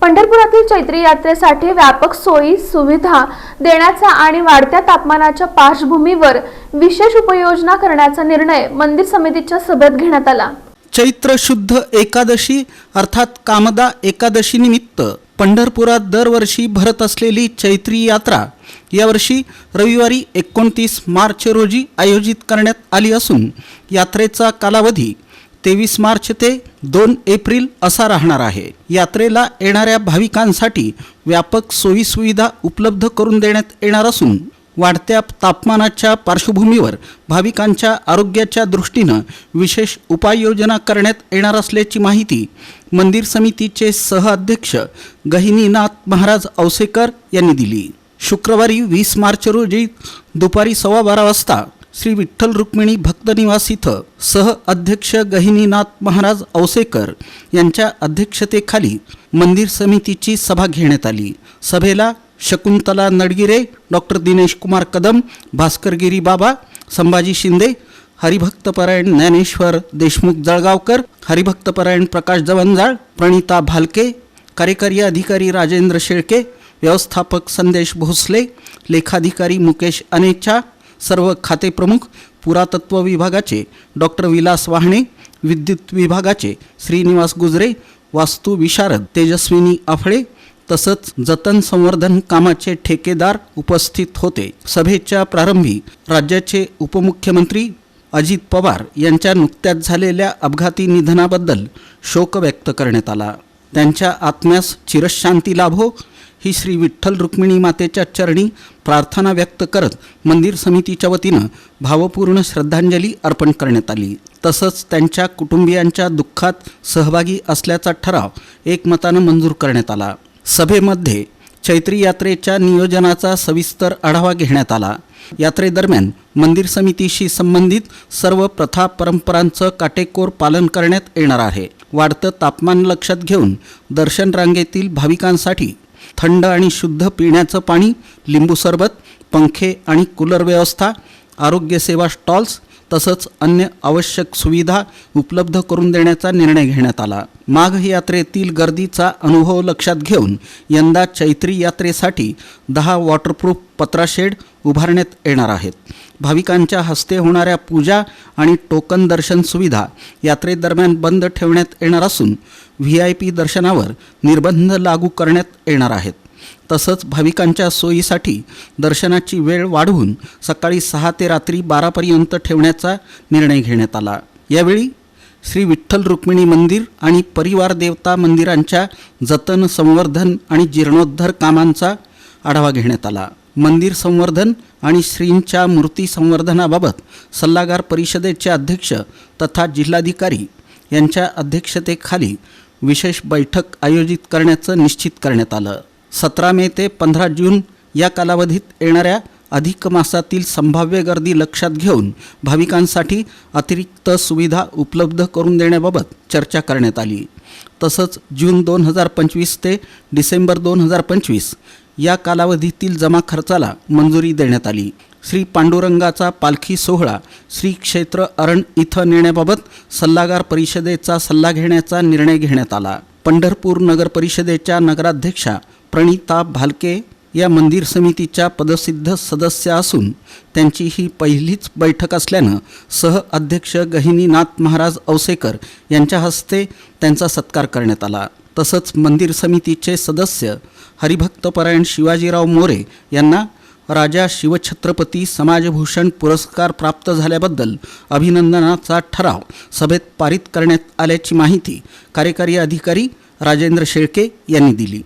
पंढरपुरातील चैत्री यात्रेसाठी व्यापक सोयी सुविधा देण्याचा आणि वाढत्या तापमानाच्या पार्श्वभूमीवर विशेष उपाययोजना करण्याचा निर्णय मंदिर समितीच्या सभेत घेण्यात आला। चैत्र शुद्ध एकादशी अर्थात कामदा एकादशी निमित्त पंढरपुरात दरवर्षी भरत असलेली चैत्री यात्रा यावर्षी रविवारी 29 मार्च रोजी आयोजित करण्यात आली असून यात्रेचा कालावधी 23 मार्च ते 2 एप्रिल असा राहणार आहे। यात्रेला येणाऱ्या भाविकांसाठी व्यापक सोयी सुविधा उपलब्ध करून देण्यात येणार असून वाढत्या तापमानाच्या पार्श्वभूमीवर भाविकांच्या आरोग्याच्या दृष्टीने विशेष उपाययोजना करण्यात येणार असल्याची माहिती मंदिर समितीचे सहअध्यक्ष गहिनीनाथ महाराज औसेकर यांनी दिली। शुक्रवारी 20 मार्च रोजी दुपारी 12:15 वाजता श्री विठ्ठल रुक्मिणी भक्त निवास इथं सहअध्यक्ष गहिनीनाथ महाराज औसेकर यांच्या अध्यक्षतेखाली मंदिर समितीची सभा घेण्यात आली। सभेला शकुंतला नडगिरे, डॉक्टर दिनेश कुमार कदम, भास्करगिरी बाबा, संभाजी शिंदे, हरिभक्तपरायण ज्ञानेश्वर देशमुख जळगावकर, हरिभक्तपरायण प्रकाश जवंजाळ, प्रणिता भालके, कार्यकारी अधिकारी राजेंद्र शेळके, व्यवस्थापक संदेश भोसले, लेखाधिकारी मुकेश अनेचा, सर्व खाते प्रमुख, पुरातत्व विभागाचे डॉक्टर विलास वाहणे, विद्युत विभागाचे श्रीनिवास गुजरे, वास्तू विशारद तेजस्विनी आफळे तसंच जतन संवर्धन कामाचे ठेकेदार उपस्थित होते। सभेच्या प्रारंभी राज्याचे उपमुख्यमंत्री अजित पवार यांच्या नुकत्याच झालेल्या अपघाती निधनाबद्दल शोक व्यक्त करण्यात आला। त्यांच्या आत्म्यास चिरशांती लाभो ही श्री विठ्ठल रुक्मिणी मातेच्या चरणी प्रार्थना व्यक्त करत मंदिर समितीच्या वतीनं भावपूर्ण श्रद्धांजली अर्पण करण्यात आली। तसंच त्यांच्या कुटुंबियांच्या दुःखात सहभागी असल्याचा ठराव एकमतानं मंजूर करण्यात आला। सभेमध्ये चैत्री यात्रेच्या नियोजनाचा सविस्तर आढावा घेण्यात आला। यात्रेदरम्यान मंदिर समितीशी संबंधित सर्व प्रथा परंपरांचं काटेकोर पालन करण्यात येणार आहे। वाढतं तापमान लक्षात घेऊन दर्शन रांगेतील भाविकांसाठी थंड आणि शुद्ध पिण्याचं पाणी, लिंबू सरबत, पंखे आणि कूलर व्यवस्था, आरोग्य सेवा स्टॉल्स तसंच अन्य आवश्यक सुविधा उपलब्ध करून देण्याचा निर्णय घेण्यात आला। माघ यात्रेतील गर्दीचा अनुभव लक्षात घेऊन यंदा चैत्री यात्रेसाठी 10 वॉटरप्रूफ पत्राशेड उभारण्यात येणार आहेत। भाविकांच्या हस्ते होणाऱ्या पूजा आणि टोकन दर्शन सुविधा यात्रेदरम्यान बंद ठेवण्यात येणार असून VIP दर्शनावर निर्बंध लागू करण्यात येणार आहेत। तसंच भाविकांच्या सोयीसाठी दर्शनाची वेळ वाढवून सकाळी 6 ते रात्री 12 पर्यंत ठेवण्याचा निर्णय घेण्यात आला। यावेळी श्री विठ्ठल रुक्मिणी मंदिर आणि परिवार देवता मंदिरांच्या जतन संवर्धन आणि जीर्णोद्धार कामांचा आढावा घेण्यात आला। मंदिर संवर्धन आणि श्रींच्या मूर्ती संवर्धनाबाबत सल्लागार परिषदेचे अध्यक्ष तथा जिल्हाधिकारी यांच्या अध्यक्षतेखाली विशेष बैठक आयोजित करण्याचं निश्चित करण्यात आलं। 17 मे ते 15 जून या कालावधीत येणाऱ्या अधिक मासातील संभाव्य गर्दी लक्षात घेऊन भाविकांसाठी अतिरिक्त सुविधा उपलब्ध करून देण्याबाबत चर्चा करण्यात आली। तसंच जून 2025 ते डिसेंबर 2025 या कालावधीतील जमा खर्चाला मंजुरी देण्यात आली। श्री पांडुरंगाचा पालखी सोहळा श्री क्षेत्र अरण इथं नेण्याबाबत सल्लागार परिषदेचा सल्ला घेण्याचा निर्णय घेण्यात आला। पंढरपूर नगर परिषदेच्या नगराध्यक्षा प्रणिता भालके या मंदिर समितीच्या पदसिद्ध सदस्य असून त्यांची ही पहिलीच बैठक असल्यानं सहअध्यक्ष गहिनीनाथ महाराज औसेकर यांच्या हस्ते त्यांचा सत्कार करण्यात आला। तसंच मंदिर समितीचे सदस्य हरिभक्तपरायण शिवाजीराव मोरे यांना राजा शिवछत्रपती समाजभूषण पुरस्कार प्राप्त झाल्याबद्दल अभिनंदनाचा ठराव सभेत पारित करण्यात आल्याची माहिती कार्यकारी अधिकारी राजेंद्र शेळके यांनी दिली।